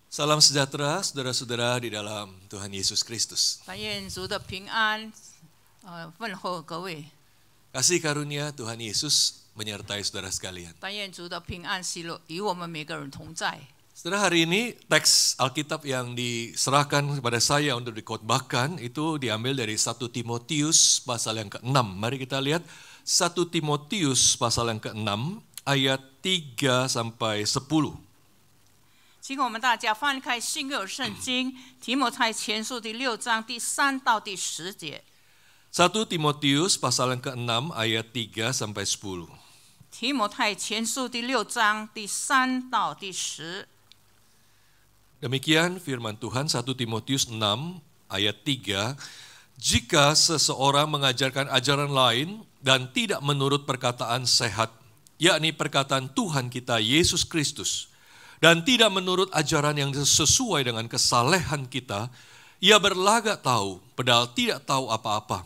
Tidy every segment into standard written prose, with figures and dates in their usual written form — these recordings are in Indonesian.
Salam sejahtera saudara-saudara di dalam Tuhan Yesus Kristus. 但愿主的平安，问候各位。 Kasih karunia Tuhan Yesus menyertai saudara sekalian. 但愿主的平安喜乐与我们每个人同在。 Saudara, hari ini teks Alkitab yang diserahkan kepada saya untuk dikhotbahkan itu diambil dari 1 Timotius pasal yang ke-6. Mari kita lihat 1 Timotius pasal yang ke-6 ayat 3 sampai 10. 请我们大家翻开新约圣经提摩太前书第6章第3到第10节。 1 Timotius pasal yang ke-6 ayat 3 sampai 10. 提摩太前书第6章第3到第10。 Demikian firman Tuhan 1 Timotius 6 ayat 3. Jika seseorang mengajarkan ajaran lain dan tidak menurut perkataan sehat, yakni perkataan Tuhan kita Yesus Kristus, dan tidak menurut ajaran yang sesuai dengan kesalehan kita, ia berlagak tahu, padahal tidak tahu apa-apa.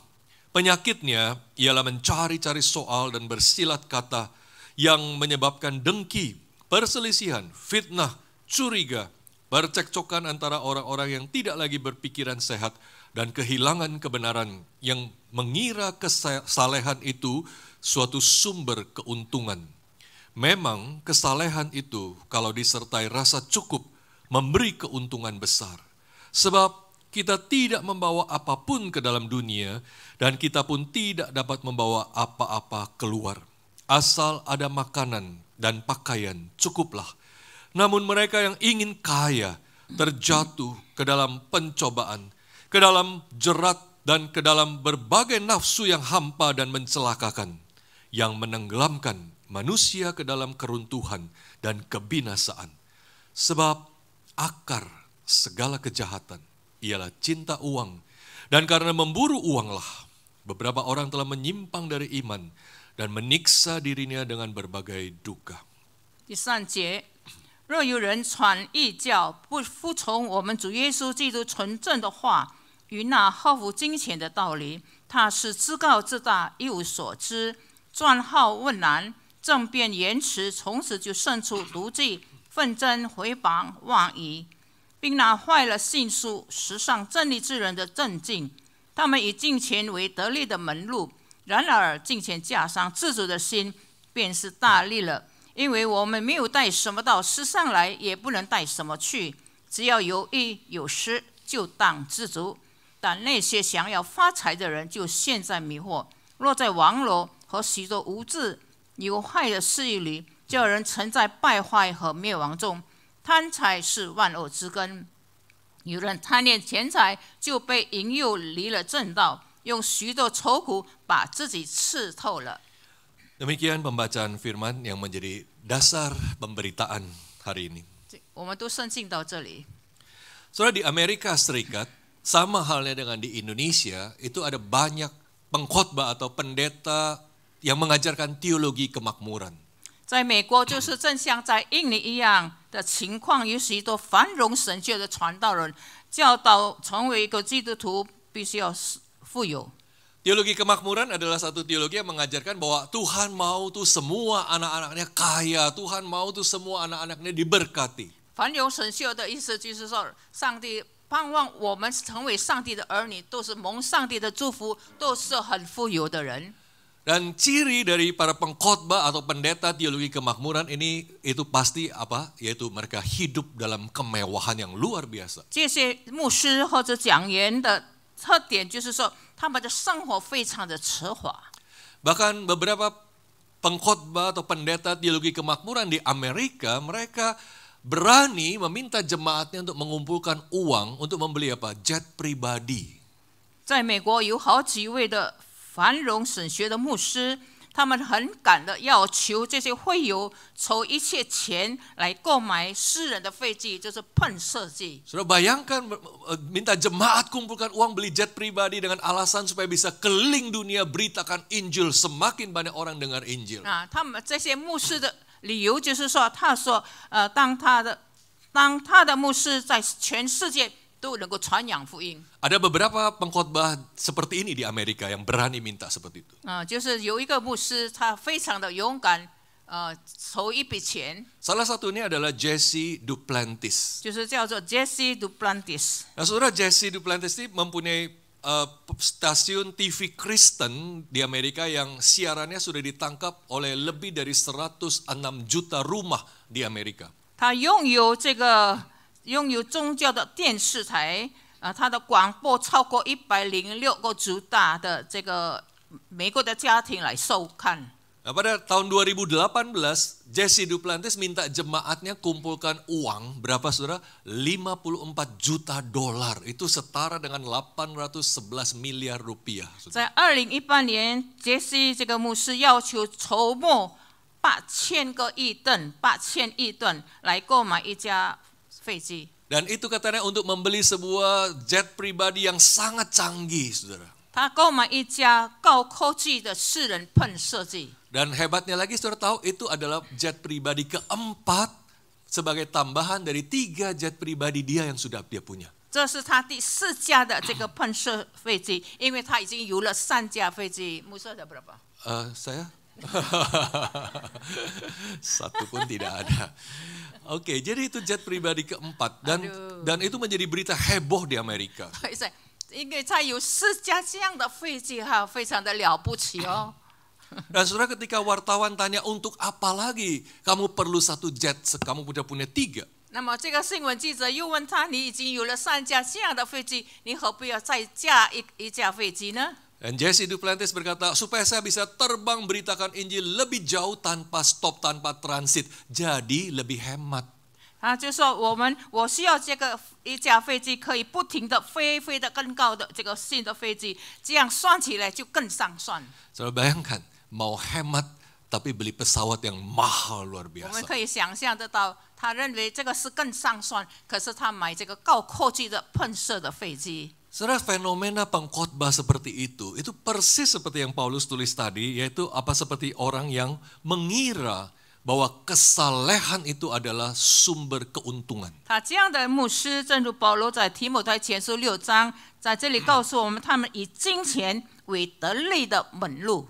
Penyakitnya ialah mencari-cari soal dan bersilat kata yang menyebabkan dengki, perselisihan, fitnah, curiga, percekcokan antara orang-orang yang tidak lagi berpikiran sehat dan kehilangan kebenaran yang mengira kesalehan itu suatu sumber keuntungan. Memang kesalehan itu kalau disertai rasa cukup memberi keuntungan besar. Sebab kita tidak membawa apapun ke dalam dunia dan kita pun tidak dapat membawa apa-apa keluar. Asal ada makanan dan pakaian cukuplah. Namun mereka yang ingin kaya terjatuh ke dalam pencobaan, ke dalam jerat dan ke dalam berbagai nafsu yang hampa dan mencelakakan, yang menenggelamkan manusia ke dalam keruntuhan dan kebinasaan. Sebab akar segala kejahatan ialah cinta uang, dan karena memburu uanglah beberapa orang telah menyimpang dari iman dan menyiksa dirinya dengan berbagai duka. 第3节，若有人传异教，不服从我们主耶稣基督纯正的话与那合乎金钱的道理，他是自高自大，一无所知，专好问难，争辩言辞，从此就生出毒计、纷争、毁谤、妄疑，并拿坏了信书时尚真理之人的正经。他们以金钱为得利的门路，然而金钱加上自主的心，便是大利了。因为我们没有带什么到世上来，也不能带什么去，只要有衣有食，就当知足。但那些想要发财的人，就陷在迷惑，落在网罗和许多无知有害的事业里，叫人沉在败坏和灭亡中。贪财是万恶之根，有人贪恋钱财，就被引诱离了正道，用许多愁苦把自己刺透了。 Demikian pembacaan firman yang menjadi dasar pemberitaan hari ini. 我们都圣经到这里。 Saudara, di Amerika Serikat, sama halnya dengan di Indonesia, itu ada banyak pengkhotbah atau pendeta yang mengajarkan teologi kemakmuran. 在美国，就是正像在印尼一样的情况，有许多繁荣神学的传道人教导，成为一个基督徒必须要富有。 Teologi kemakmuran adalah satu teologi yang mengajarkan bahwa Tuhan mau tuh semua anak-anaknya kaya, Tuhan mau tuh semua anak-anaknya diberkati. 繁荣神学的意思就是说，上帝盼望我们成为上帝的儿女，都是蒙上帝的祝福，都是很富有的人。 Dan ciri dari para pengkhotbah atau pendeta teologi kemakmuran ini itu pasti apa? Yaitu mereka hidup dalam kemewahan yang luar biasa. 这些牧师或者讲员的特点就是说，他们的生活非常的奢华。 Bahkan beberapa pengkhotbah atau pendeta teologi kemakmuran di Amerika, mereka berani meminta jemaatnya untuk mengumpulkan uang untuk membeli apa? Jet pribadi. 在美国有好几位的繁荣神学的牧师，他们很敢的要求这些会友筹一切钱来购买私人的飞机，就是喷射机。 Sudah bayangkan minta jemaat kumpulkan uang beli jet pribadi dengan alasan supaya bisa keliling dunia beritakan Injil, semakin banyak orang dengar Injil. 他们这些牧师的理由就是说，他说，当他的牧师在全世界都能够传扬福音。 Ada beberapa pengkhotbah seperti ini di Amerika yang berani minta seperti itu. 就是有一个牧师，他非常的勇敢，筹一笔钱， Salah satunya adalah Jesse Duplantis. 就是叫做 Jesse Duplantis。 Nah, saudara, Jesse Duplantis ini mempunyai stasiun TV Kristen di Amerika yang siarannya sudah ditangkap oleh lebih dari 106 juta rumah di Amerika. 他拥有宗教的电视台，他的广播超过106个族大的这个美国的家庭来收看。 Nah, pada tahun 2018, Jesse Duplantis minta jemaatnya kumpulkan uang, berapa saudara? 54 juta dolar, itu setara dengan 811 miliar rupiah. 在2018年，杰西这个牧师要求筹募8000亿吨来购买一架飞机。 Dan itu katanya untuk membeli sebuah jet pribadi yang sangat canggih, saudara. 他购买一架高科技的私人喷射机。 Dan hebatnya lagi, saudara tahu itu adalah jet pribadi keempat sebagai tambahan dari 3 jet pribadi dia yang sudah dia punya. 这是他第4架的这个喷射飞机，因为他已经有了3架飞机。牧师ada berapa？ Saya satu pun tidak ada. Oke, jadi itu jet pribadi keempat dan itu menjadi berita heboh di Amerika. 因为他有4架这样的飞机哈，非常的了不起哦。 Dan saudara, ketika wartawan tanya untuk apa lagi kamu perlu 1 jet, kamu sudah punya 3. 那么这个新闻记者又问他：“你已经有了3架这样的飞机，你何必要再加一架飞机呢？” Dan Jesse Duplantis berkata, supaya saya bisa terbang beritakan Injil lebih jauh tanpa stop, tanpa transit, jadi lebih hemat. 他就说我需要这个一架飞机可以不停的飞得更高的这个新的飞机，这样算起来就更上算。 Saudara bayangkan, mau hemat tapi beli pesawat yang mahal luar 我们 biasa. 可以想象得到，他认为这个是更上算，可是他买这个高科技的喷射的飞机。 Saudara, fenomena pengkhotbah seperti itu persis seperti yang Paulus tulis tadi, yaitu seperti orang yang mengira bahwa kesalehan itu adalah sumber keuntungan. 他这样的牧师，正如保罗在提摩太前书6章在这里告诉我们，他们以金钱为得利的门路。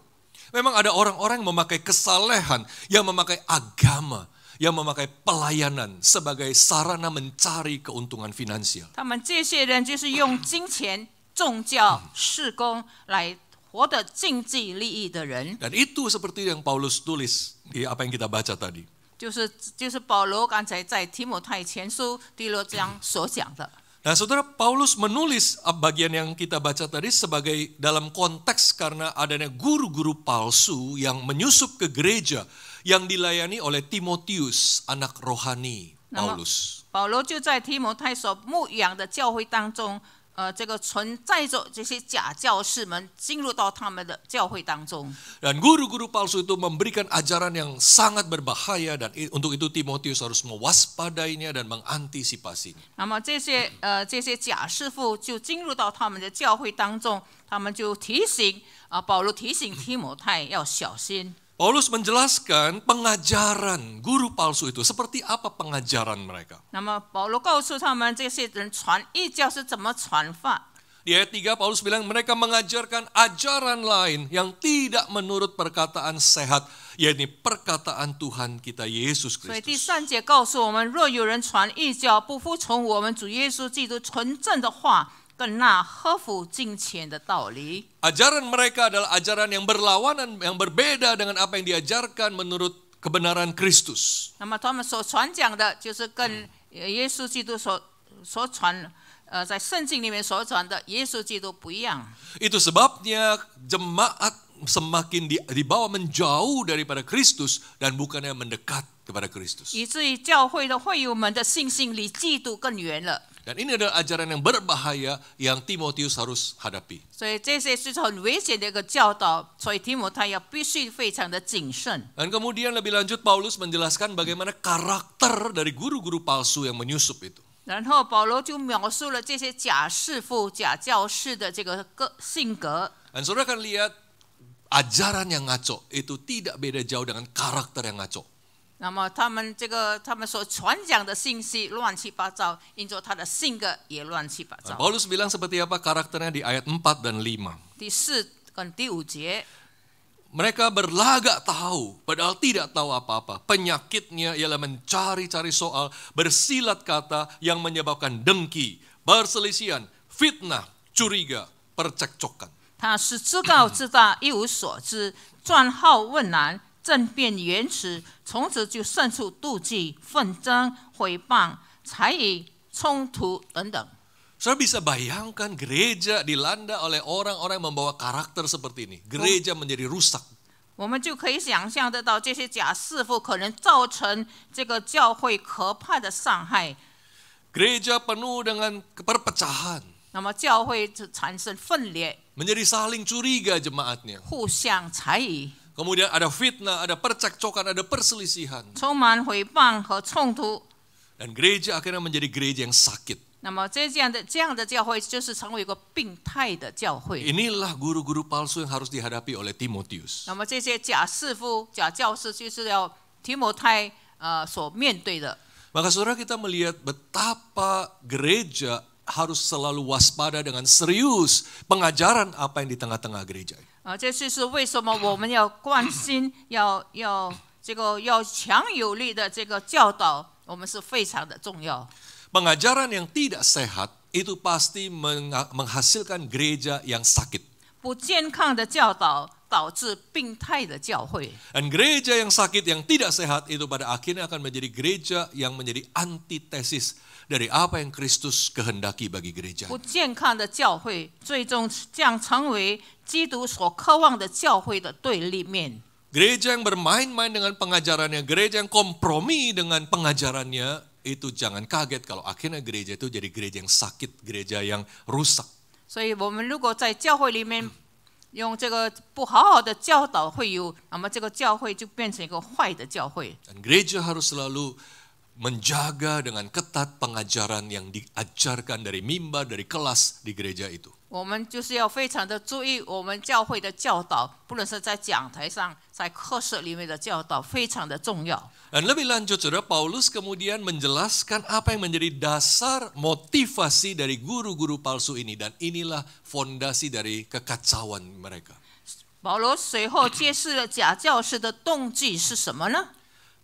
Memang ada orang-orang yang memakai kesalehan, yang memakai agama, yang memakai pelayanan sebagai sarana mencari keuntungan finansial. 他们这些人就是用金钱、宗教、事工来活得经济利益的人。 Dan itu seperti yang Paulus tulis di apa yang kita baca tadi. 就是保罗刚才在提摩太前书第6章所讲的。 Nah, saudara, Paulus menulis bagian yang kita baca tadi sebagai dalam konteks karena adanya guru-guru palsu yang menyusup ke gereja yang dilayani oleh Timotius, anak rohani Paulus. 保罗就在提摩太所牧养的教会当中，这个存在着这些假教士们进入到他们的教会当中。 Dan guru-guru palsu itu memberikan ajaran yang sangat berbahaya dan untuk itu Timotius harus mewaspadainya dan mengantisipasinya. 那么这些假师傅就进入到他们的教会当中，他们就保罗提醒提摩太要小心。 Paulus menjelaskan pengajaran guru palsu itu seperti apa pengajaran mereka. 那么保罗告诉他们，这些人传异教是怎么传法。 Di ayat 3 Paulus bilang mereka mengajarkan ajaran lain yang tidak menurut perkataan sehat, yaitu perkataan Tuhan kita Yesus 所以第 Kristus. 3节告诉我们，若有人传异教，不服从我们主耶稣基督纯正的话，跟那合乎金钱的道理。 Ajaran mereka adalah ajaran yang berlawanan, yang berbeda dengan apa yang diajarkan menurut kebenaran Kristus. 那么他们所传讲的，就是跟耶稣基督所传。 在圣经里面所传的耶稣基督不一样， Itu sebabnya jemaat semakin dibawa menjauh daripada Kristus dan bukannya mendekat kepada Kristus. 以至于教会的会友们的信心离基督更远了。 Dan ini adalah ajaran yang berbahaya yang Timotius harus hadapi. 所以这些是很危险的一个教导，所以提摩太必须非常的谨慎。 Dan kemudian lebih lanjut Paulus menjelaskan bagaimana karakter dari guru-guru palsu yang menyusup itu. 然后保罗就描述了这些假师傅、假教士的这个性格。 Dan saudara akan lihat ajaran yang ngaco itu tidak beda jauh dengan karakter yang ngaco. 那么他们所传讲的信息乱七八糟，因着他的性格也乱七八糟。 Paulus bilang seperti apa karakternya di ayat 4 dan 5. 第4跟第5节， mereka berlagak tahu, padahal tidak tahu apa-apa. Penyakitnya ialah mencari-cari soal, bersilat kata yang menyebabkan dengki, perselisihan, fitnah, curiga, percekcokan. 他是自高自大，一无所知，专好问难，争辩言辞，从此就生出妒忌、纷争、毁谤、猜疑、冲突等等。 Saudara bisa bayangkan gereja dilanda oleh orang-orang yang membawa karakter seperti ini. Gereja menjadi rusak. 我们就可以想象得到，这些假师傅可能造成这个教会可怕的伤害。 Gereja penuh dengan perpecahan. 那么教会就产生分裂， Menjadi saling curiga jemaatnya. 互相猜疑， Kemudian ada fitnah, ada percekcokan, ada perselisihan. 充满诽谤和冲突。 Dan gereja akhirnya menjadi gereja yang sakit. 那么这样的教会就是成为一个病态的教会。 Inilah guru-guru palsu yang harus dihadapi oleh Timotius. 那么这些假师傅、假教师，就是要提摩太所面对的。 Maka saudara kita melihat betapa gereja harus selalu waspada dengan serius pengajaran apa yang di tengah-tengah gereja. 这就是为什么我们要关心，要强有力的这个教导，我们是非常的重要。 Pengajaran yang tidak sehat itu pasti menghasilkan gereja yang sakit. 不健康的教导导致病态的教会。 Dan gereja yang sakit, yang tidak sehat itu pada akhirnya akan menjadi gereja yang menjadi antitesis dari apa yang Kristus kehendaki bagi gereja. 不健康的教会，最终将成为基督所渴望的教会的对立面。 Gereja yang bermain-main dengan pengajarannya, gereja yang kompromi dengan pengajarannya, itu jangan kaget kalau akhirnya gereja itu jadi gereja yang sakit, gereja yang rusak. 所以我们如果在教会里面用这个不好好的教导会友，那么这个教会就变成一个坏的教会。 Dan gereja harus selalu menjaga dengan ketat pengajaran yang diajarkan dari mimbar, dari kelas di gereja itu. 我们就是要非常的注意我们教会的教导，不论是在讲台上，在课室里面的教导，非常的重要。 Dan lebih lanjut, saudara, Paulus kemudian menjelaskan apa yang menjadi dasar motivasi dari guru-guru palsu ini. Dan inilah fondasi dari kekacauan mereka. 保罗随后揭示了假教师的动机是什么呢？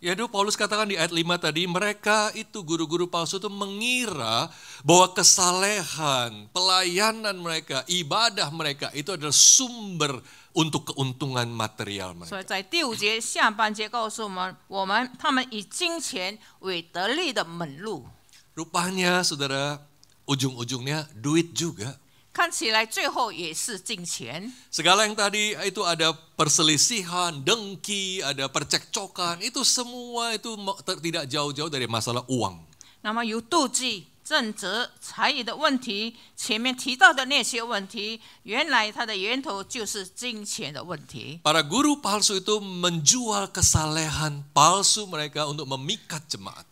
Yaitu Paulus katakan di ayat 5 tadi, mereka itu guru-guru palsu itu mengira bahwa kesalehan, pelayanan mereka, ibadah mereka itu adalah sumber untuk keuntungan material 所以 mereka. 在第5节下半节告诉我们他们以金钱为得利的门路。 Rupanya saudara, ujung-ujungnya duit juga. 看起来最后也是金钱。 Segala yang tadi itu ada perselisihan, dengki, ada percekcokan, itu semua itu tidak jauh-jauh dari masalah uang. 那么有妒忌、正直、才艺的问题，前面提到的那些问题，原来它的源头就是金钱的问题。 Para guru palsu itu menjual kesalehan palsu mereka untuk memikat jemaat.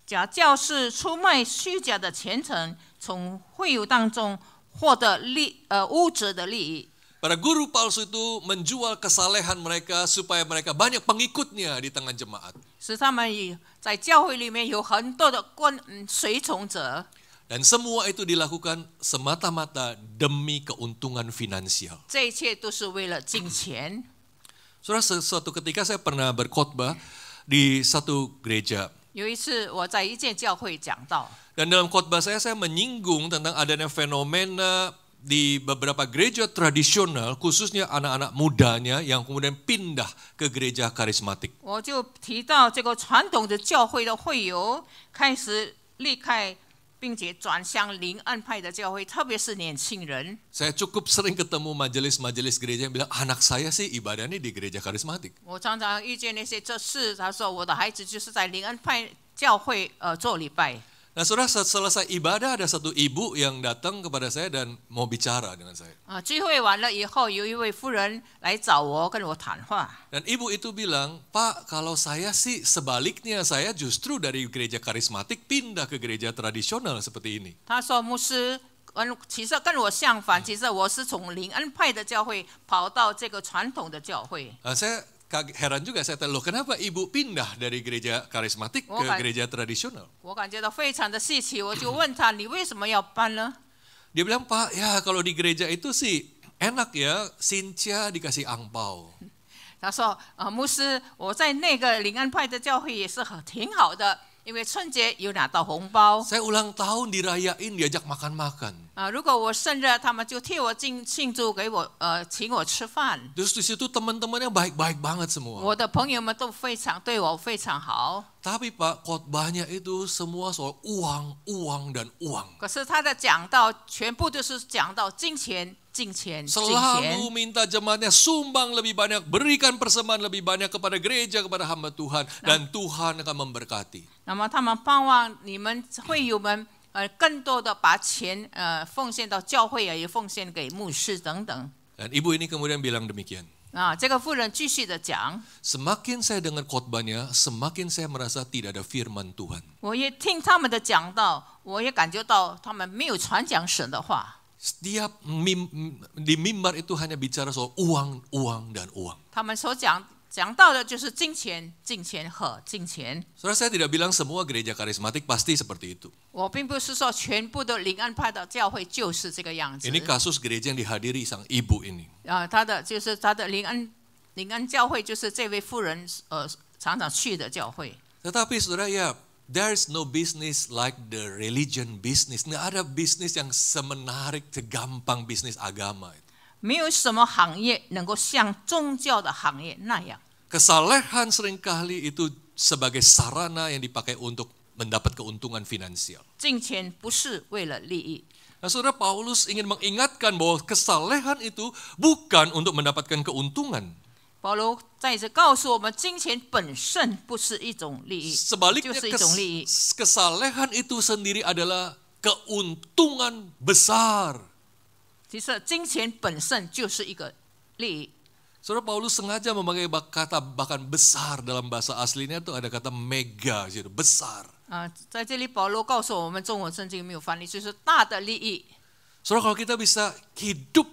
假教师出卖虚假的虔诚，从会友当中获得物质的利益。 Para guru palsu itu menjual kesalehan mereka supaya mereka banyak pengikutnya di tengah jemaat. 使他们在教会里面有很多的随从者。 Dan semua itu dilakukan semata-mata demi keuntungan finansial. 这一切都是为了金钱。 Saudara, suatu ketika saya pernah berkhotbah di satu gereja. 有一次我在一间教会讲道， Dan dalam khotbah saya menyinggung tentang adanya fenomena di beberapa gereja tradisional, khususnya anak-anak mudanya yang kemudian pindah ke gereja karismatik. 我就提到这个传统的教会的会友开始离开，并且转向灵恩派的教会，特别是年轻人。 Saya cukup sering ketemu majelis-majelis gereja yang bilang, anak saya sih ibadahnya di gereja karismatik. 我常常遇见那些这事，他说我的孩子就是在灵恩派教会做礼拜。 Nah saudara, selesai ibadah ada satu ibu yang datang kepada saya dan mau bicara dengan saya. 聚会完了以后，有一位妇人来找我，跟我谈话。 Dan ibu itu bilang, Pak, kalau saya sih sebaliknya, saya justru dari gereja karismatik pindah ke gereja tradisional seperti ini. 他说牧师，其实跟我相反，其实我是从灵恩派的教会跑到这个传统的教会。 Nah, saya heran juga, saya tanya, loh kenapa ibu pindah dari gereja karismatik ke gereja tradisional? 我感觉到非常的稀奇，我就问他，你为什么要搬呢？ Dia bilang, Pak, ya kalau di gereja itu sih enak ya, Sintia dikasih angpau. 他说：“牧师，我在那个灵安派的教会也是挺好的，因为春节有拿到红包。 Saya ulang tahun dirayain diajak makan-makan. 如果我生日，他们就替我庆祝，给我请我吃饭。 Terus di situ teman-temannya baik-baik banget semua. 我的朋友们都对我非常好。 Tapi Pak, khotbahnya itu semua soal uang, uang dan uang. 可是他的讲道全部都是讲到金钱、金钱、金 Selalu 钱。 minta jemaatnya sumbang lebih banyak, berikan persembahan lebih banyak kepada gereja, kepada hamba Tuhan, dan Tuhan akan memberkati. 那么他们盼望你们会友们更多的把钱奉献到教会啊，也奉献给牧师等等。 Dan ibu ini kemudian bilang demikian. 这个妇人继续的讲， Semakin saya dengar khotbahnya, semakin saya merasa tidak ada firman Tuhan. 我也听他们的讲道，我也感觉到他们没有传讲神的话。 Setiap di mimbar itu hanya bicara soal uang, uang, dan uang. 他们所讲到的就是金钱、金钱和金钱。 Saudara, saya tidak bilang semua gereja karismatik pasti seperti itu. 我并不是说全部的灵安派的教会就是这个样子。 Ini kasus gereja yang dihadiri sang ibu ini. 他的灵安教会就是这位妇人常常去的教会。 Tetapi saudara ya, there's no business like the religion business. Nggak ada bisnis yang semenarik, segampang bisnis agama itu. 没有什么行业能够像宗教的行业那样。 Kesalehan seringkali itu sebagai sarana yang dipakai untuk mendapat keuntungan finansial. 金钱不是为了利益。 Nah, saudara, Paulus ingin mengingatkan bahwa kesalehan itu bukan untuk mendapatkan keuntungan. 保罗在这告诉我们，金钱本身不是一种利益， Sebaliknya 就是一种利益。 kesalehan itu sendiri adalah keuntungan besar. 其实金钱本身就是一个利益。 Saudara, Paulus sengaja memakai kata bahkan besar dalam bahasa aslinya itu ada kata mega, gitu, besar. 在这里保罗告诉我们，中文圣经没有翻译，就是大的利益。 Saudara, kalau kita bisa hidup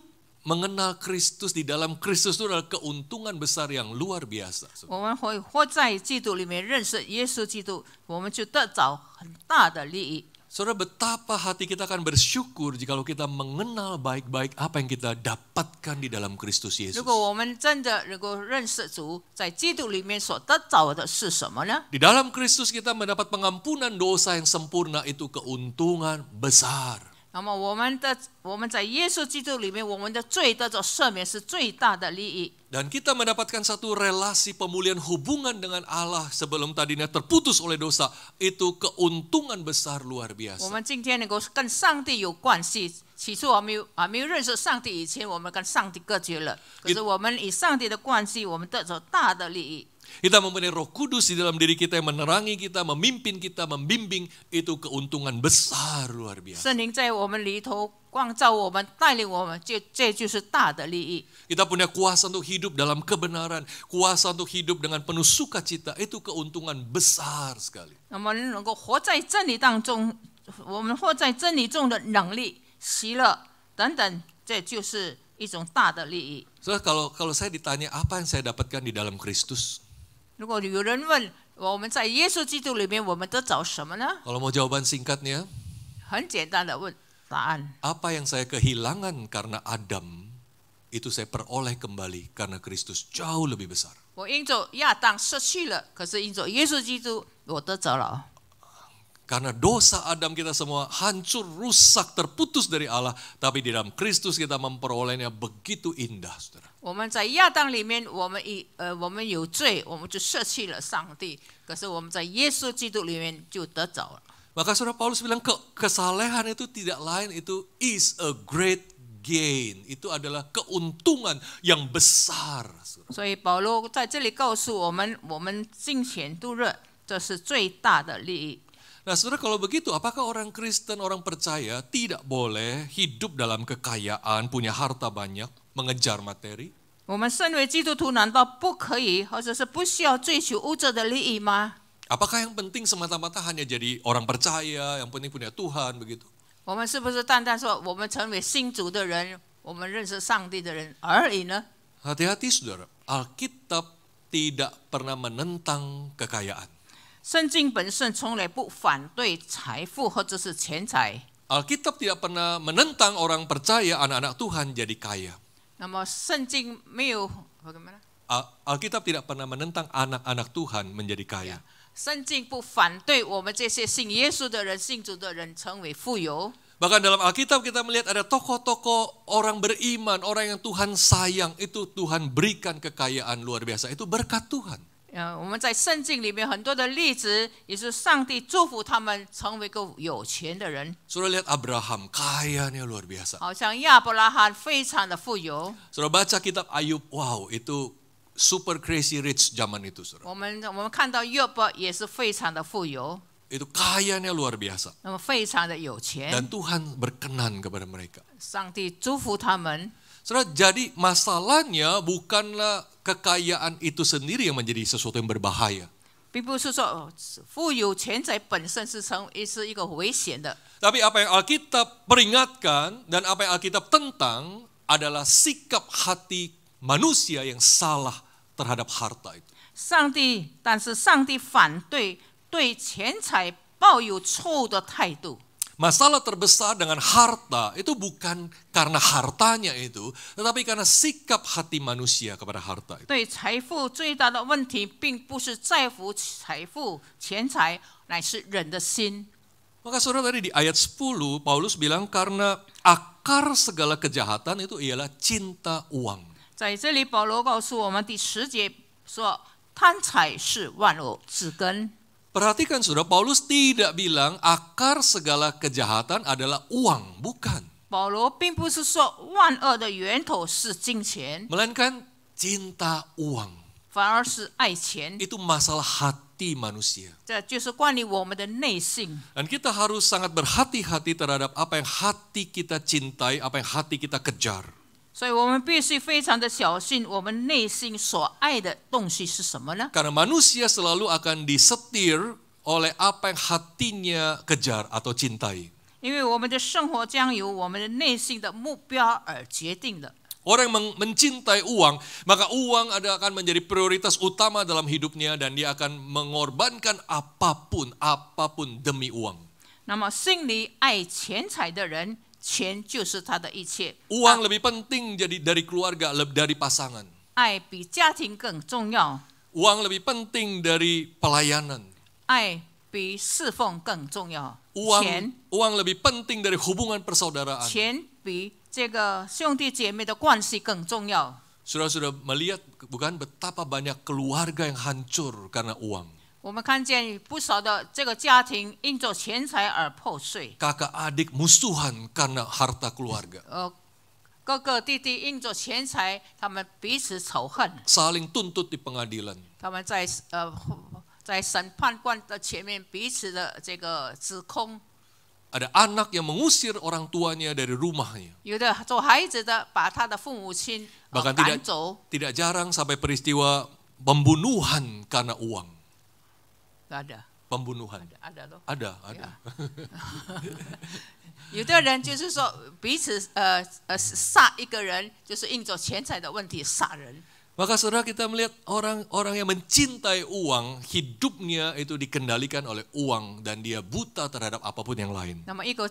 mengenal Kristus, di dalam Kristus itu adalah keuntungan besar yang luar biasa. 我们会活在基督里面，认识耶稣基督，我们就得着很大的利益。 Saudara, betapa hati kita akan bersyukur jikalau kita mengenal baik-baik apa yang kita dapatkan di dalam Kristus Yesus. 如果我们真的能够认识主，在基督里面所得着的是什么呢？ Di dalam Kristus kita mendapat pengampunan dosa yang sempurna, itu keuntungan besar. 那么我们在耶稣基督里面，我们的罪得着赦免是最大的利益。 Dan kita mendapatkan satu relasi pemulihan hubungan dengan Allah sebelum tadinya terputus oleh dosa. Itu keuntungan besar luar 我 biasa. 们今天能够跟上帝有关系，起初还没有认识上帝以前，我们跟上帝隔绝了。可是我们与上帝的关系，我们得着大的利益。 Kita mempunyai Roh Kudus di dalam diri kita yang menerangi kita, memimpin kita, membimbing. Itu keuntungan besar luar biasa. 圣灵在我们里头光照我们，带领我们，这就是大的利益。 Kita punya kuasa untuk hidup dalam kebenaran, kuasa untuk hidup dengan penuh sukacita. Itu keuntungan besar sekali. 那么能够活在真理当中，我们活在真理中的能力、喜乐等等，这就是一种大的利益。 So, kalau saya ditanya apa yang saya dapatkan di dalam Kristus, 如果有人问我们在耶稣基督里面，我们得着什么呢？ kalau mau jawaban singkatnya, 很简单的问答案。 apa yang saya kehilangan karena Adam, itu saya peroleh kembali karena Kristus jauh lebih besar. 我因着亚当失去了，可是因着耶稣基督，我得着了。 Karena dosa Adam kita semua hancur, rusak, terputus dari Allah. Tapi di dalam Kristus kita memperolehnya begitu indah, saudara. 我们在亚当里面，我们有罪，我们就失去了上帝。可是我们在耶稣基督里面就得着了。 Maka saudara Paulus bilang kesalehan itu tidak lain, itu is a great gain. Itu adalah keuntungan yang besar. Saudara. 所以保罗在这里告诉我们，我们金钱度日，这是最大的利益。 Nah saudara, kalau begitu apakah orang Kristen, orang percaya tidak boleh hidup dalam kekayaan, punya harta banyak, mengejar materi? 我们身为基督徒，难道不可以，或者是不需要追求物质的利益吗？ Apakah yang penting semata-mata hanya jadi orang percaya, yang penting punya Tuhan begitu? 我们是不是单单说我们成为信主的人，我们认识上帝的人而已呢？ Hati-hati saudara, Alkitab tidak pernah menentang kekayaan. 圣经本身从来不反对财富或者是钱财。 Alkitab tidak pernah menentang orang percaya, anak-anak Tuhan jadi kaya. 那么圣经没有 Alkitab tidak pernah menentang anak-anak Tuhan menjadi kaya. 圣经不反对我们这些信耶稣的人、信主的人成为富有。 Bahkan dalam Alkitab kita melihat ada tokoh-tokoh orang beriman, orang yang Tuhan sayang, itu Tuhan berikan kekayaan luar biasa. Itu berkat Tuhan. 我们在圣经里面很多的例子，也是上帝祝福他们成为一个有钱的人。 Saudara lihat Abraham, kayanya luar biasa. 好像亚伯拉罕非常的富有。 Saudara baca kitab Ayub, wow, itu super crazy rich zaman itu, saudara. 我们看到约伯也是非常的富有， Itu kayanya luar biasa. 那么非常的有钱。 Dan Tuhan berkenan kepada mereka. 上帝祝福他们。 Saudara, jadi masalahnya bukanlah kekayaan itu sendiri yang menjadi sesuatu yang berbahaya. 并不是说富有钱财本身是一个危险的， Tapi apa yang Alkitab peringatkan dan apa yang Alkitab tentang adalah sikap hati manusia yang salah terhadap harta itu. 但是上帝反对对钱财抱有错误的态度。 Masalah terbesar dengan harta itu bukan karena hartanya itu, tetapi karena sikap hati manusia kepada harta itu. 对财富最大的问题，并不是在乎财富、钱财，乃是人的心。 Maka saudara tadi di ayat 10, Paulus bilang karena akar segala kejahatan itu ialah cinta uang. 在这里，保罗告诉我们第10节说，贪财是万恶之根。 Perhatikan saudara, Paulus tidak bilang akar segala kejahatan adalah uang, bukan. 保罗并不是说万恶的源头是金钱， Melainkan cinta uang. 反而是爱钱。 Itu masalah hati manusia. 这就是关于我们的内心。 Dan kita harus sangat berhati-hati terhadap apa yang hati kita cintai, apa yang hati kita kejar. 所以我们必须非常的小心，我们内心所爱的东西是什么呢？ Karena manusia selalu akan disetir oleh apa yang hatinya kejar atau cintai. 因为我们的生活将由我们的内心的目标而决定的。 Orang yang mencintai uang, maka uang akan menjadi prioritas utama dalam hidupnya dan dia akan mengorbankan apapun demi uang. 那么心里爱钱财的人，钱就是他的一切。 Uang lebih penting jadi dari keluarga, dari pasangan. 爱比家庭更重要， Uang lebih penting dari pelayanan. 爱比侍奉更重要。 Uang lebih penting dari hubungan persaudaraan. 钱比这个兄弟姐妹的关系更重要。 Sudah melihat bukan betapa banyak keluarga yang hancur karena uang. 我们看见不少的这个家庭因着钱财而破碎， Kakak adik musuhan karena harta keluarga. 哥哥弟弟因着钱财，他们彼此仇恨， Saling tuntut di pengadilan. 他们在审判官的前面彼此的这个指控。 Ada anak yang mengusir orang tuanya dari rumahnya. 有的做孩子的把他的父母亲 Bahkan 赶走， tidak jarang sampai peristiwa pembunuhan karena uang. ada Pembunuhan. ada loh。 Ada. 有的人就是说彼此杀一个人，就是因着钱财的问题杀人。 Maka saudara kita melihat orang-orang yang mencintai uang, hidupnya itu dikendalikan oleh uang dan dia buta terhadap apapun yang lain. 那么一个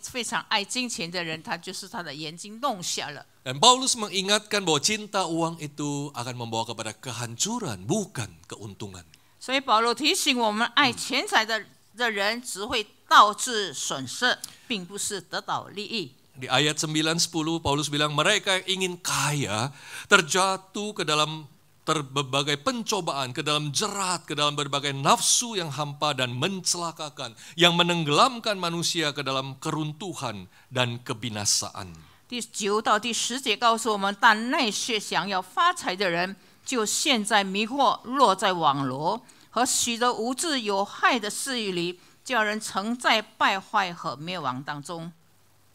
非常爱金钱的人，他就是他的眼睛弄瞎了。 Dan Paulus mengingatkan bahwa cinta uang itu akan membawa kepada kehancuran, bukan keuntungan. 所以保罗提醒我们，爱钱财的人只会导致损失，并不是得到利益。 Di ayat 9-10 Paulus bilang mereka yang ingin kaya terjatuh ke dalam berbagai pencobaan, ke dalam jerat, ke dalam berbagai nafsu yang hampa dan mencelakakan, yang menenggelamkan manusia ke dalam keruntuhan dan kebinasaan. 第9到第10节告诉我们，但那些想要发财的人，就陷在迷惑、落在网罗和许多无知有害的私欲里，叫人沉在败坏和灭亡当中。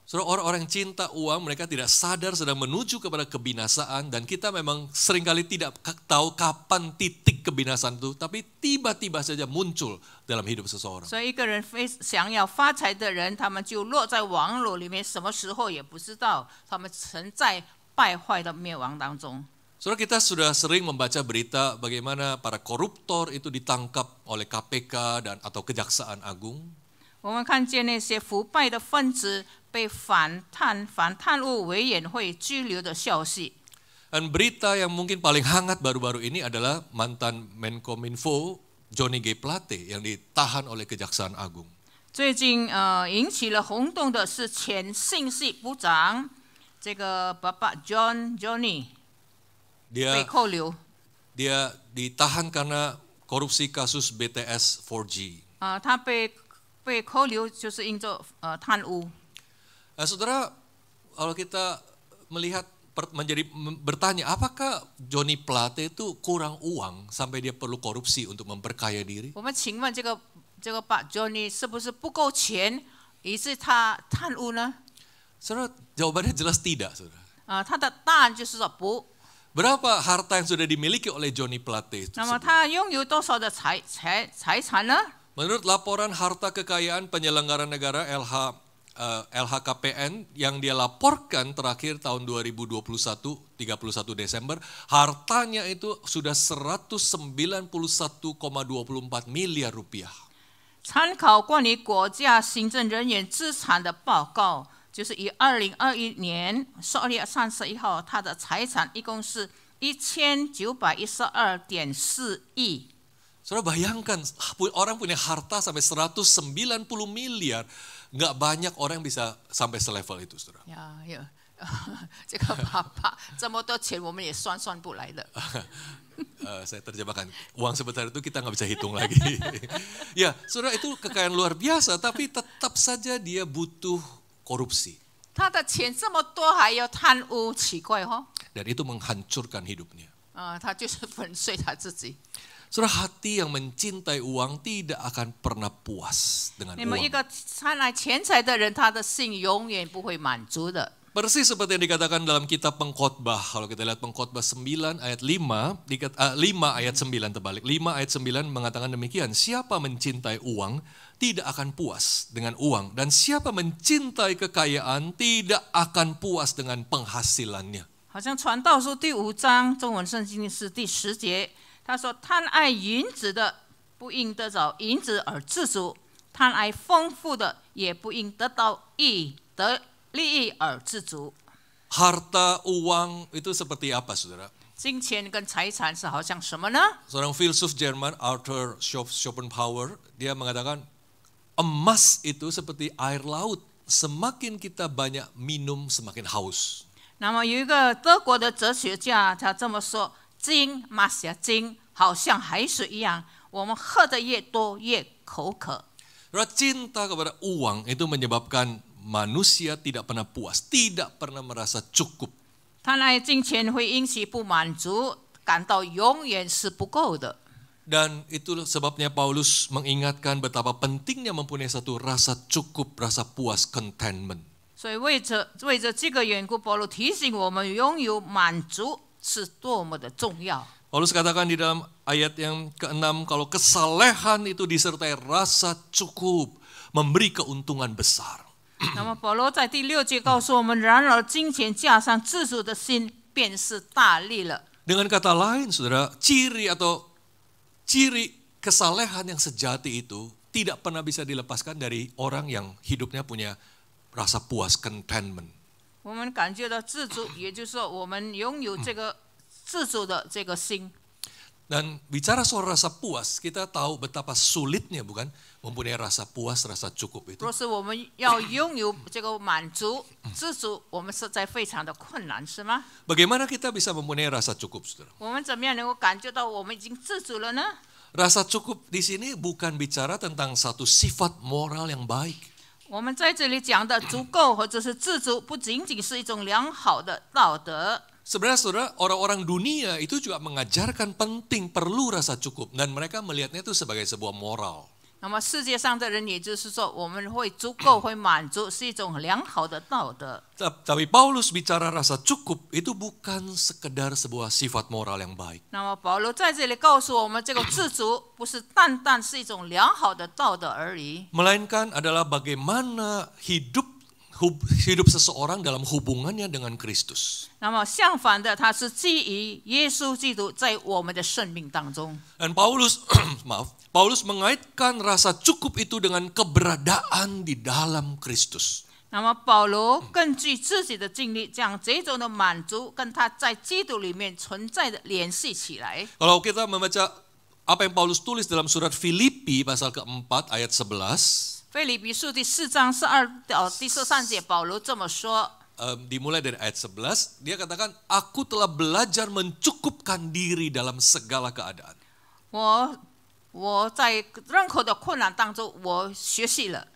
Saudara, orang-orang yang cinta uang, mereka tidak sadar sedang menuju kepada kebinasaan dan kita memang seringkali tidak tahu kapan titik kebinasaan itu, tapi tiba-tiba saja muncul dalam hidup seseorang. 所以一个人想要发财的人，他们就落在网络里面，什么时候也不知道，他们沉在败坏的灭亡当中。 Saudara, kita sudah sering membaca berita bagaimana para koruptor itu ditangkap oleh KPK dan atau Kejaksaan Agung. 我们看见那些腐败的分子被反贪污委员会拘留的消息。Dan berita yang mungkin paling hangat baru-baru ini adalah mantan Menkominfo Johnny G. Plate yang ditahan oleh Kejaksaan Agung. 最近引起了轰动的是前信息部长这个Bapak Johnny 被 Dia 扣留。 dia ditahan karena korupsi kasus BTS 4G. 他被扣留就是因着贪污。 Nah, saudara, kalau kita melihat bertanya, apakah Johnny Plate itu kurang uang sampai dia perlu korupsi untuk memperkaya diri? 我们请问这个Pak Johnny 是不是不够钱，以致他贪污呢？ Saudara, jawabannya jelas tidak, saudara. 他的答案就是说不。 Berapa harta yang sudah dimiliki oleh Johnny Plate? 那么他拥有多少的财产呢？ Menurut laporan harta kekayaan penyelenggara negara LHKPN yang dia laporkan terakhir tahun 2021, 31 Desember, hartanya itu sudah 191,24 miliar rupiah. 参考关于国家行政人员资产的报告，就是以2021年12月31号，他的财产一共是1912.4亿。 Saudara bayangkan, orang punya harta sampai 190 miliar, nggak banyak orang yang bisa sampai selevel itu, saudara. 呀，这个爸爸这么多钱，我们也算不来的。 Saya terjemahkan, uang sebesar itu kita nggak bisa hitung lagi. Ya, saudara, itu kekayaan luar biasa, tapi tetap saja dia butuh korupsi. 他的钱这么多，还要贪污，奇怪哦。 Dan itu menghancurkan hidupnya. 他就是粉碎他自己。 Saudara, hati yang mencintai uang tidak akan pernah puas dengan 那么一 uang. 个贪爱钱财的人，他的心永远不会满足的。 Persis seperti yang dikatakan dalam kitab Pengkhotbah. Kalau kita lihat Pengkhotbah 9 ayat 5, 5 ayat 9 terbalik. 5 ayat 9 mengatakan demikian. Siapa mencintai uang tidak akan puas dengan uang. Dan siapa mencintai kekayaan tidak akan puas dengan penghasilannya. 好像传道书第5章中文圣经是第10节，他说：“贪爱银子的，不应得着银子而知足；贪爱丰富的，也不应得到利益而知足。” Harta uang itu seperti apa, saudara? 金钱跟财产是好像什么呢？ Seorang filsuf Jerman, Arthur Schopenhauer, dia mengatakan emas itu seperti air laut. Semakin kita banyak minum, semakin haus. 那么有一个德国的哲学家，他这么说：“金好像海水一样，我们喝的越多越口渴。” Cinta kepada uang itu menyebabkan manusia tidak pernah puas, tidak pernah merasa cukup. 贪爱金钱会引起不满足，感到永远是不够的。 Dan itu sebabnya Paulus mengingatkan betapa pentingnya mempunyai satu rasa cukup, rasa puas, contentment. 所以为着这个缘故，保罗提醒我们，拥有满足是多么的重要。 Paulus katakan di dalam ayat yang ke-6, kalau kesalehan itu disertai rasa cukup, memberi keuntungan besar. 那么保罗在第6节告诉我们，然而金钱加上知足的心，便是大利了。 Dengan kata lain, saudara, ciri kesalehan yang sejati itu tidak pernah bisa dilepaskan dari orang yang hidupnya punya rasa puas, contentment. 我们感觉到知足，也就是说，我们拥有这个知足的这个心。 Dan bicara soal rasa puas, kita tahu betapa sulitnya bukan mempunyai rasa puas, rasa cukup itu. 若是我们要拥有这个满足、知足，我们实在非常的困难，是吗？ Bagaimana kita bisa mempunyai rasa cukup, saudara? 我们怎么样能够感觉到我们已经知足了呢？ Rasa cukup di sini bukan bicara tentang satu sifat moral yang baik. 我们在这里讲的足够或者是知足，不仅仅是一种良好的道德。 Sebenarnya saudara, orang-orang dunia itu juga mengajarkan penting perlu rasa cukup. Dan mereka melihatnya itu sebagai sebuah moral. 那么世界上的人，也就是说，我们会足够、会满足，是一种良好的道德。 Tapi Paulus bicara rasa cukup itu bukan sekedar sebuah sifat moral yang baik. 那么保罗在这里告诉我们，这个知足不是单单是一种良好的道德而已， Melainkan adalah bagaimana hidup seseorang dalam hubungannya dengan Kristus. 那么相反的，它是基于耶稣基督在我们的生命当中。 Dan Paulus mengaitkan rasa cukup itu dengan keberadaan di dalam Kristus. 那么保罗根据自己的经历，将这种的满足跟他在基督里面存在的联系起来。 Kalau kita membaca apa yang Paulus tulis dalam surat Filipi pasal keempat ayat 11, 腓立比书第4章12到第13节，保罗这么说。 dimulai dari ayat 11, dia katakan, aku telah belajar mencukupkan diri dalam segala keadaan. 我在任何的困难当中，我学习了。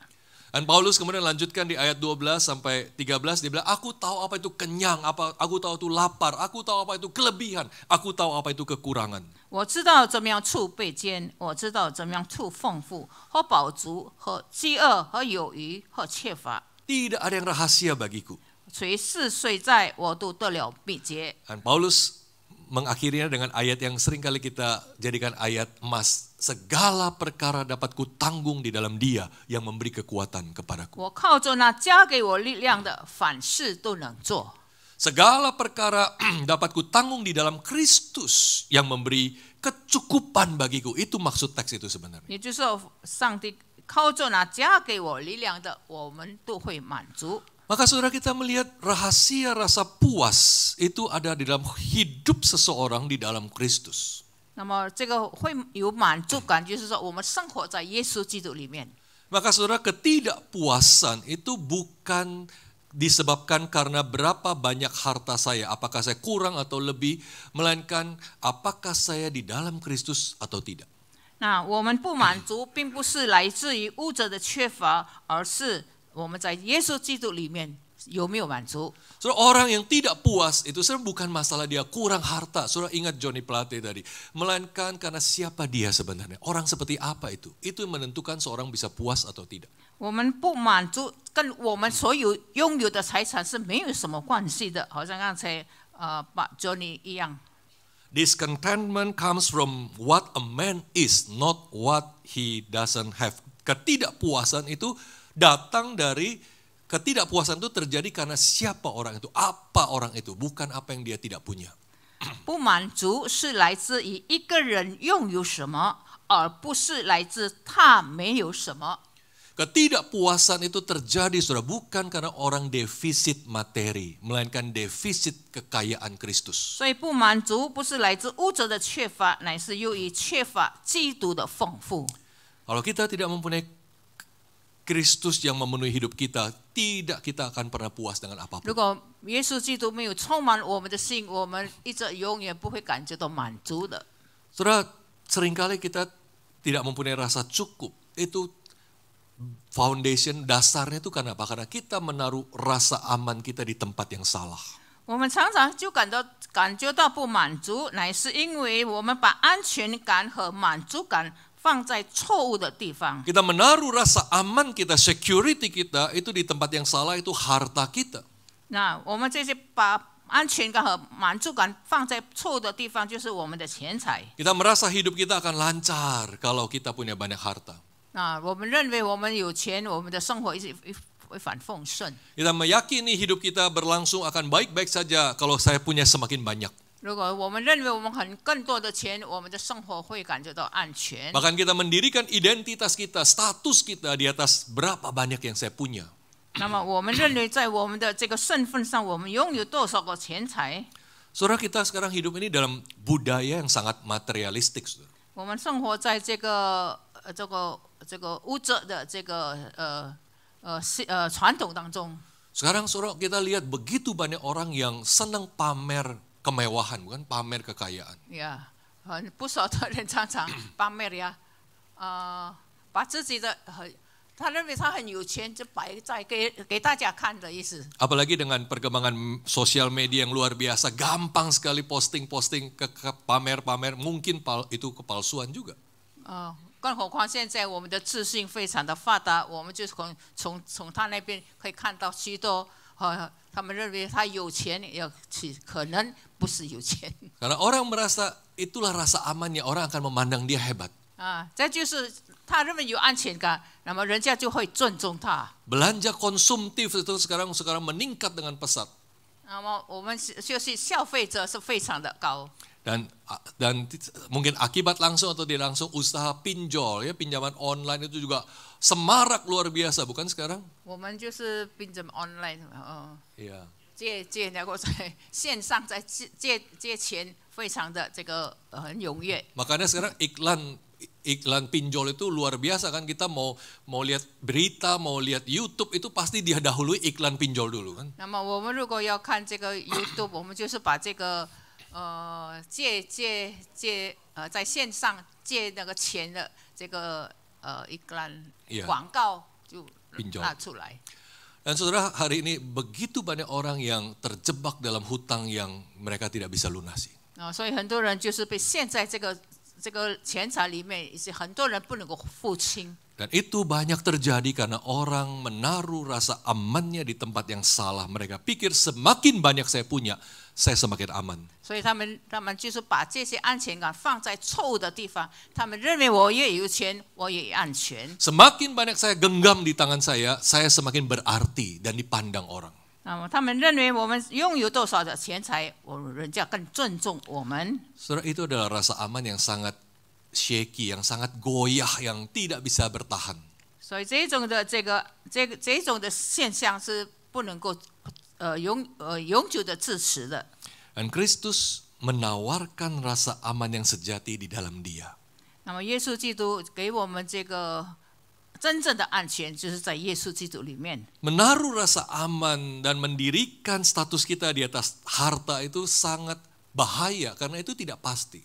Dan Paulus kemudian lanjutkan di ayat 12 sampai 13, dia bilang, aku tahu apa itu kenyang, aku tahu itu lapar, aku tahu apa itu kelebihan, aku tahu apa itu kekurangan. 我知道怎么样处卑贱，我知道怎么样处丰富和饱足和饥饿和有余和缺乏。 Tidak ada yang rahasia bagiku. 谁是谁在，我都得了秘诀。 Dan Paulus mengakhirinya dengan ayat yang sering kali kita jadikan ayat emas. Segala perkara dapat kutanggung di dalam Dia yang memberi kekuatan kepadaku. 我靠着那加给我力量的，凡事都能做。 Segala perkara dapat kutanggung di dalam Kristus yang memberi kecukupan bagiku. Itu maksud teks itu sebenarnya. 也就是说，上帝靠着那加给我力量的，我们都会满足。 Maka saudara kita melihat rahasia rasa puas itu ada di dalam hidup seseorang di dalam Kristus. 那么这个会有满足感，就是说我们生活在耶稣基督里面。 Maka saudara ketidakpuasan itu bukan disebabkan karena berapa banyak harta saya, apakah saya kurang atau lebih, melainkan apakah saya di dalam Kristus atau tidak. 那我们不满足，并不是来自于物质的缺乏，而是我们在耶稣基督里面有没有满足。 Saudara, orang yang tidak puas itu sebenarnya bukan masalah dia kurang harta. Saudara ingat Johnny Plate tadi. Melainkan karena siapa dia sebenarnya. Orang seperti apa itu. Itu yang menentukan seorang bisa puas atau tidak. 我们不满足跟我们所有拥有的财产是没有什么关系的，好像刚才把 Johnny 一样。 Discontentment comes from what a man is, not what he doesn't have. Ketidakpuasan itu datang dari ketidakpuasan itu terjadi karena siapa orang itu, apa orang itu, bukan apa yang dia tidak punya. 不满足是来自于一个人拥有什么，而不是来自他没有什么。 Ketidakpuasan itu terjadi saudara bukan karena orang defisit materi, melainkan defisit kekayaan Kristus. 所以不满足不是来自物质的缺乏，乃是由于缺乏基督的丰富。 Kalau kita tidak mempunyai Kristus yang memenuhi hidup kita, tidak kita akan pernah puas dengan apapun. 如果耶稣基督没有充满我们的心，我们一直永远不会感觉到满足的。 Saudara, seringkali kita tidak mempunyai rasa cukup. Itu foundation dasarnya itu karena apa? Karena kita menaruh rasa aman kita di tempat yang salah. 我们常常就感觉到不满足，乃是因为我们把安全感和满足感放在错误的地方。 Kita menaruh rasa aman kita, security kita itu di tempat yang salah, itu harta kita. 那我们这些把安全感和满足感放在错误的地方，就是我们的钱财。 Kita merasa hidup kita akan lancar kalau kita punya banyak harta. 那我们认为我们有钱，我们的生活会反丰盛。 Kita meyakini hidup kita berlangsung akan baik-baik saja kalau saya punya semakin banyak. 如果我们认为我们更多的钱，我们的生活会感觉到安全。 Bahkan kita mendirikan identitas kita, status kita di atas berapa banyak yang saya punya. 那么我们认为在我们的这个身份上，我们拥有多少个钱财？ Saudara, kita sekarang hidup ini dalam budaya yang sangat materialistik. Saudara. 我们生活在这个物质的传统当中。 Sekarang saudara kita lihat begitu banyak orang yang senang pamer kemewahan, bukan pamer kekayaan. 呀，不少的人常常把妹呀，把自己的他认为他很有钱，就摆在给大家看的意思。 Apalagi dengan perkembangan sosial media yang luar biasa, gampang sekali posting pamer-pamer, mungkin itu kepalsuan juga. 更何况现在我们的资讯非常的发达，我们就从他那边可以看到许多他们认为他有钱，可能不是有钱。 Karena orang merasa itulah rasa amannya, orang akan memandang dia hebat. 这就是他认为有安全感，那么人家就会尊重他。 Belanja konsumtif itu sekarang meningkat dengan pesat. 那么我们就是消费者是非常的高。 Dan mungkin akibat langsung atau tidak langsung usaha pinjol ya, pinjaman online itu juga semarak luar biasa, bukan sekarang? 我们就是变成 online， Iya. 借然后在线上在借钱，非常的这个很踊跃。 Makanya sekarang iklan pinjol itu luar biasa kan, kita mau lihat berita, mau lihat YouTube itu pasti dia dahului iklan pinjol dulu kan. 那么我们如果要看这个 YouTube， 我们就是把这个在线上借那个钱的这个iklan 广告就拿出来。 Dan saudara, hari ini begitu banyak orang yang terjebak dalam hutang yang mereka tidak bisa lunasi. 所以很多人就是被陷在这个钱财里面，也是很多人不能够付清。 Dan itu banyak terjadi karena orang menaruh rasa amannya di tempat yang salah. Mereka pikir semakin banyak saya punya, saya semakin aman. 所以他们就是把这些安全感放在错误的地方。他们认为我越有钱，我越安全。 Semakin banyak saya genggam di tangan saya semakin berarti dan dipandang orang. 那么他们认为我们拥有多少的钱财，人家更尊重我们。 Saudara, itu adalah rasa aman yang sangat shaky, yang sangat goyah, yang tidak bisa bertahan. 所以这种的现象是不能够永久的支持的。 Dan Kristus menawarkan rasa aman yang sejati di dalam Dia. 那么耶稣基督给我们这个真正的安全，就是在耶稣基督里面。 Menaruh rasa aman dan mendirikan status kita di atas harta itu sangat bahaya karena itu tidak pasti.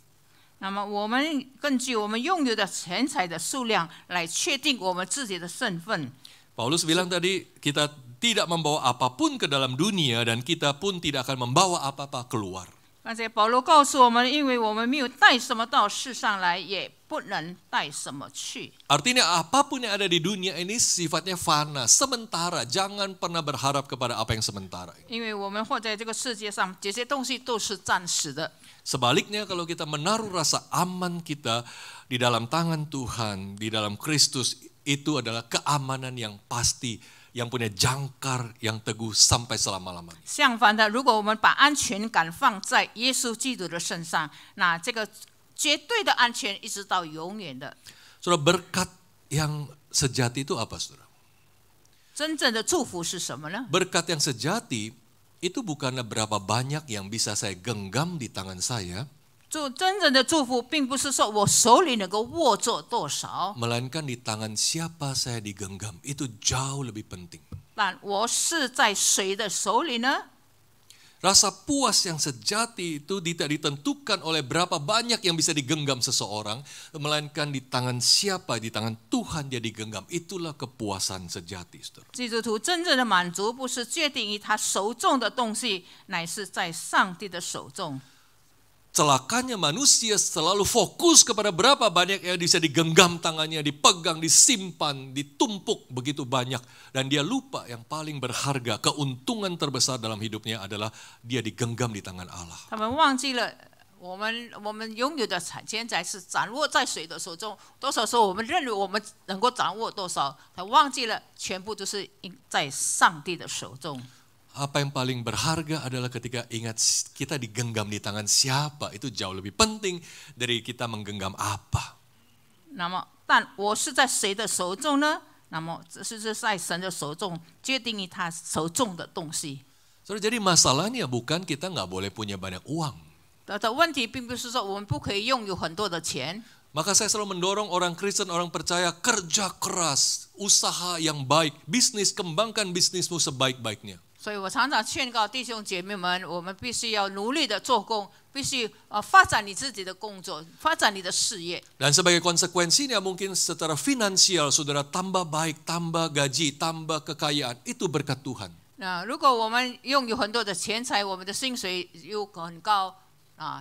那么我们根据我们拥有的钱财的数量来确定我们自己的身份。 Paulus bilang tadi, kita tidak membawa apapun ke dalam dunia dan kita pun tidak akan membawa apa-apa keluar. 刚才保罗告诉我们，因为我们没有带什么到世上来，也不能带什么去。 Artinya apapun yang ada di dunia ini sifatnya fana, sementara. Jangan pernah berharap kepada apa yang sementara. 因为我们活在这个世界上，这些东西都是暂时的。 Sebaliknya kalau kita menaruh rasa aman kita di dalam tangan Tuhan, di dalam Kristus, itu adalah keamanan yang pasti, yang punya jangkar yang teguh sampai selama-lamanya. 相反的，如果我们把安全感放在耶稣基督的身上，那这个绝对的安全一直到永远的。 Saudara, berkat yang sejati itu apa, saudara? 真正的祝福是什么呢？ Berkat yang sejati itu bukanlah berapa banyak yang bisa saya genggam di tangan saya, 真正的祝福，并不是说我手里能够握住多少， melainkan di tangan siapa saya digenggam. Itu jauh lebih penting. 但我是在谁的手里呢？ Rasa puas yang sejati itu tidak ditentukan oleh berapa banyak yang bisa digenggam seseorang, melainkan di tangan siapa, di tangan Tuhan dia digenggam. Itulah kepuasan sejati, saudara. 基督徒真正的满足，不是决定于他手中的东西，乃是在上帝的手中。 Celakanya manusia selalu fokus kepada berapa banyak yang bisa digenggam tangannya, dipegang, disimpan, ditumpuk begitu banyak. Dan dia lupa yang paling berharga, keuntungan terbesar dalam hidupnya adalah dia digenggam di tangan Allah. 他们忘记了我们拥有的钱财是掌握在谁的手中，多少时候我们认为我们能够掌握多少，他忘记了全部都是在上帝的手中。 Apa yang paling berharga adalah ketika ingat kita digenggam di tangan siapa, itu jauh lebih penting dari kita menggenggam apa. 那么，但我是在谁的手中呢？那么，这是在神的手中，决定于他手中的东西。 So, jadi masalahnya bukan kita nggak boleh punya banyak uang. 的问题并不是说我们不可以拥有很多的钱。 Maka saya selalu mendorong orang Kristen, orang percaya, kerja keras, usaha yang baik, bisnis, kembangkan bisnismu sebaik-baiknya. 所以我常常劝告弟兄姐妹们，我们必须要努力的做工，必须发展你自己的工作，发展你的事业。 Dan sebagai konsekuensinya mungkin secara finansial saudara tambah baik, tambah gaji, tambah kekayaan, itu berkat Tuhan. 那如果我们拥有很多的钱财，我们的薪水又很高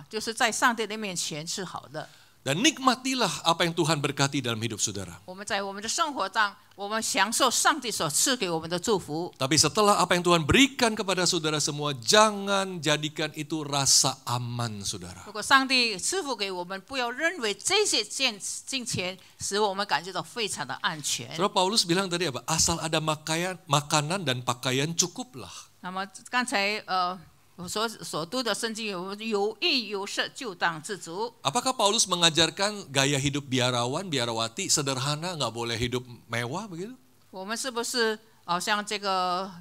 就是在上帝的面前是好的。 Dan nikmatilah apa yang Tuhan berkati dalam hidup saudara. 我们在我们的生活上，我们享受上帝所赐给我们的祝福。 Tapi setelah apa yang Tuhan berikan kepada saudara semua, jangan jadikan itu rasa aman saudara. 如果上帝赐福给我们，不要认为这些金钱使我们感觉到非常的安全。 Saudara, Paulus bilang tadi apa? Asal ada makanan dan pakaian cukuplah. 那么刚才我所读的圣经有益有色，就当知足。 Apakah Paulus mengajarkan gaya hidup biarawan, biarawati, sederhana, nggak boleh hidup mewah begitu? 我们是不是好像这个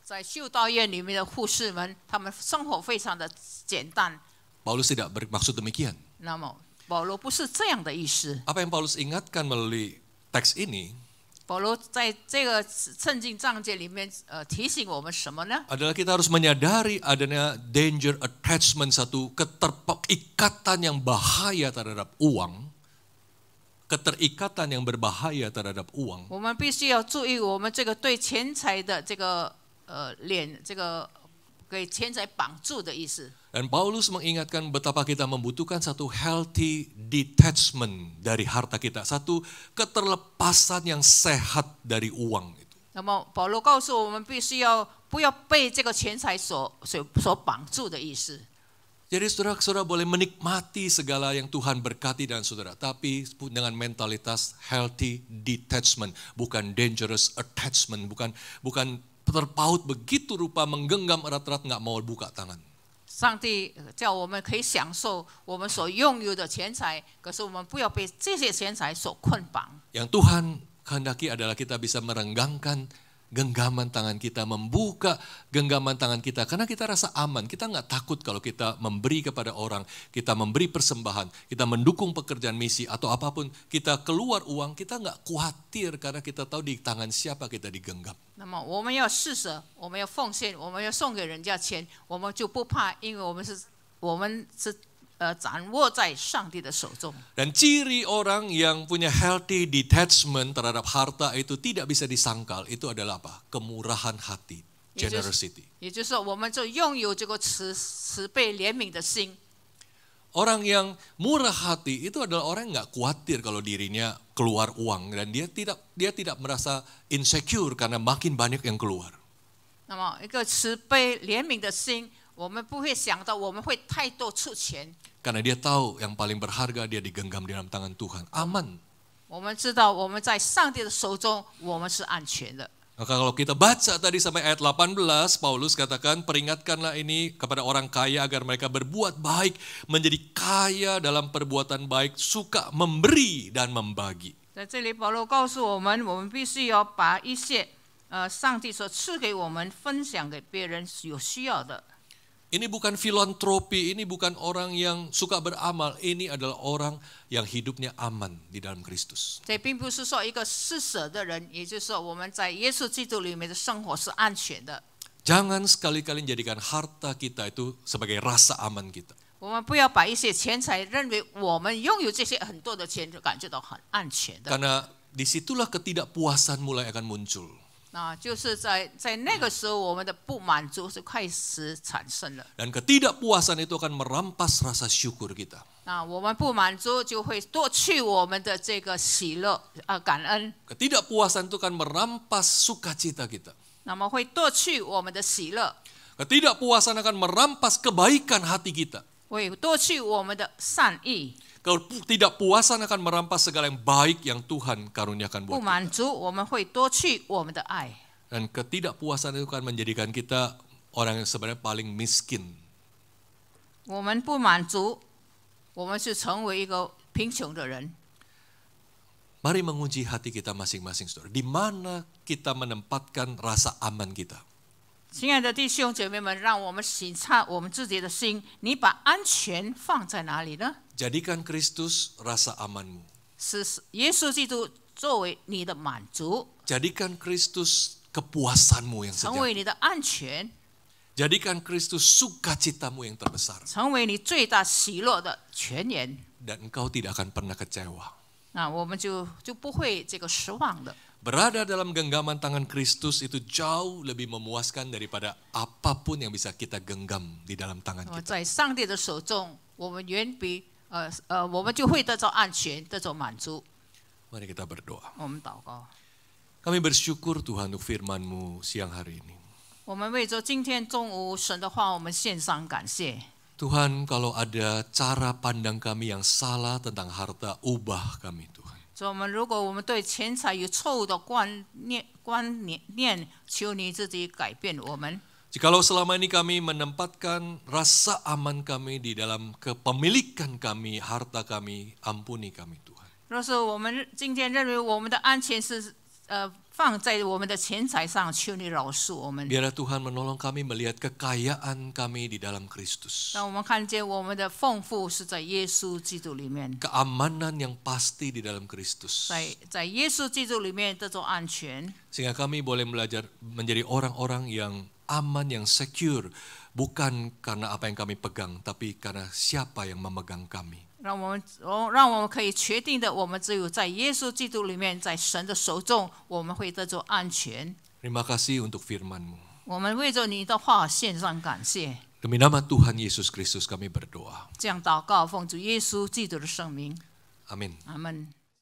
在修道院里面的护士们，他们生活非常的简单？ Paulus tidak bermaksud demikian. 那么保罗不是这样的意思。 Apa yang Paulus ingatkan melalui teks ini 保罗在这个圣经章节里面提醒我们什么呢？ adalah kita harus menyadari adanya danger attachment, satu keterikatan yang bahaya terhadap uang, keterikatan yang berbahaya terhadap uang. 我们必须要注意我们这个对钱财的这个给钱财绑住的意思。 Dan Paulus mengingatkan betapa kita membutuhkan satu healthy detachment dari harta kita, satu keterlepasan yang sehat dari uang itu. 那么保罗告诉我们，必须要不要被这个钱财所绑住的意思。 Jadi saudara-saudara boleh menikmati segala yang Tuhan berkati dan saudara, tapi dengan mentalitas healthy detachment, bukan dangerous attachment, bukan terpaut begitu rupa menggenggam erat-erat nggak mau buka tangan. 上帝叫我们可以享受我们所拥有的钱财，可是我们不要被这些钱财所捆绑。 Yang Tuhan kehendaki adalah kita bisa merenggangkan genggaman tangan kita, membuka genggaman tangan kita, karena kita rasa aman. Kita nggak takut kalau kita memberi kepada orang, kita memberi persembahan, kita mendukung pekerjaan misi atau apapun, kita keluar uang, kita nggak khawatir karena kita tahu di tangan siapa kita digenggam. 那么我们要施舍，我们要奉献，我们要送给人家钱，我们就不怕，因为我们是掌握在上帝的手中。 Dan ciri orang yang punya healthy detachment terhadap harta itu tidak bisa disangkal, itu adalah apa? Kemurahan hati, generosity. 也就是说，我们就拥有这个慈悲怜悯的心。 Orang yang murah hati itu adalah orang yang nggak khawatir kalau dirinya keluar uang, dan dia tidak merasa insecure karena makin banyak yang keluar. 那么一个慈悲怜悯的心，我们不会想到我们会太多出钱。 Karena dia tahu yang paling berharga dia digenggam di dalam tangan Tuhan, aman. 我们知道我们在上帝的手中，我们是安全的。 Maka kalau kita baca tadi sampai ayat 18, Paulus katakan, peringatkanlah ini kepada orang kaya agar mereka berbuat baik, menjadi kaya dalam perbuatan baik, suka memberi dan membagi. 在这里，保罗告诉我们，我们必须要把一些上帝所赐给我们分享给别人有需要的。 Ini bukan filantropi, ini bukan orang yang suka beramal, ini adalah orang yang hidupnya aman di dalam Kristus. 这并不是说一个施舍的人，也就是说我们在耶稣基督里面的生活是安全的。 Jangan sekali-kali jadikan harta kita itu sebagai rasa aman kita. 我们不要把一些钱财认为我们拥有这些很多的钱就感觉到很安全的。 Karena disitulah ketidakpuasan mulai akan muncul. 就是在那个时候，我们的不满足是开始产生了。 Dan ketidakpuasan itu akan merampas rasa syukur kita. 我们不满足就会夺去我们的这个喜乐感恩。 Ketidakpuasan itu akan merampas sukacita kita. 那么会夺去我们的喜乐， Ketidakpuasan akan merampas kebaikan hati kita. 会夺去我们的善意。 Ketidakpuasan akan merampas segala yang baik yang Tuhan karuniakan 不 buat 满 kita. 足，我们会夺去我们的爱。 Dan ketidakpuasan itu akan menjadikan kita orang yang sebenarnya paling miskin. 我们不满足，我们是成为一个贫穷的人。 Mari menguji hati kita masing-masing, saudara. Di mana kita menempatkan rasa aman kita? 亲爱的弟兄姐妹们，让我们省察我们自己的心，你把安全放在哪里呢？ Jadikan Kristus rasa amanmu. 是耶稣基督作为你的满足， Jadikan Kristus kepuasanmu yang 成为 sejati. 你的安全， Jadikan Kristus sukacitamu yang terbesar. 成为你最大喜乐的泉源。 Dan engkau tidak akan pernah kecewa. 那我们就不会这个失望的。 Berada dalam genggaman tangan Kristus itu jauh lebih memuaskan daripada apapun yang bisa kita genggam di dalam tangan 那么 kita. 在上帝的手中，我们远比我们就会得到安全，得到满足。 Mari kita berdoa. 我们祷告， Kami bersyukur Tuhan untuk firman-Mu siang hari ini. 我们为着今天中午神的话，我们献上感谢。 Tuhan, kalau ada cara pandang kami yang salah tentang harta, ubah kami Tuhan. 所以如果我们对钱财有错误的观念，求你自己改变我们。Jikalau selama ini kami menempatkan rasa aman kami di dalam kepemilikan kami, harta kami, ampuni kami Tuhan. 若是我们今天认为我们的安全是放在我们的钱财上，求你饶恕我们。 Biarlah Tuhan menolong kami melihat kekayaan kami di dalam Kristus. 让我们看见我们的丰富是在耶稣基督里面， Keamanan yang pasti di dalam Kristus. 在耶稣基督里面得到安全， Sehingga kami boleh belajar menjadi orang-orang yang aman, yang secure. Bukan karena apa yang kami pegang, tapi karena siapa yang memegang kami. 让我们可以确定的，我们只有在耶稣基督里面，在神的手中，我们会得到安全。 Terima kasih untuk firman-Mu. 我们为着你的话献上感谢， Demi nama Tuhan Yesus Kristus kami berdoa. 这样祷告，奉主耶稣基督的圣名， Amin. 阿门。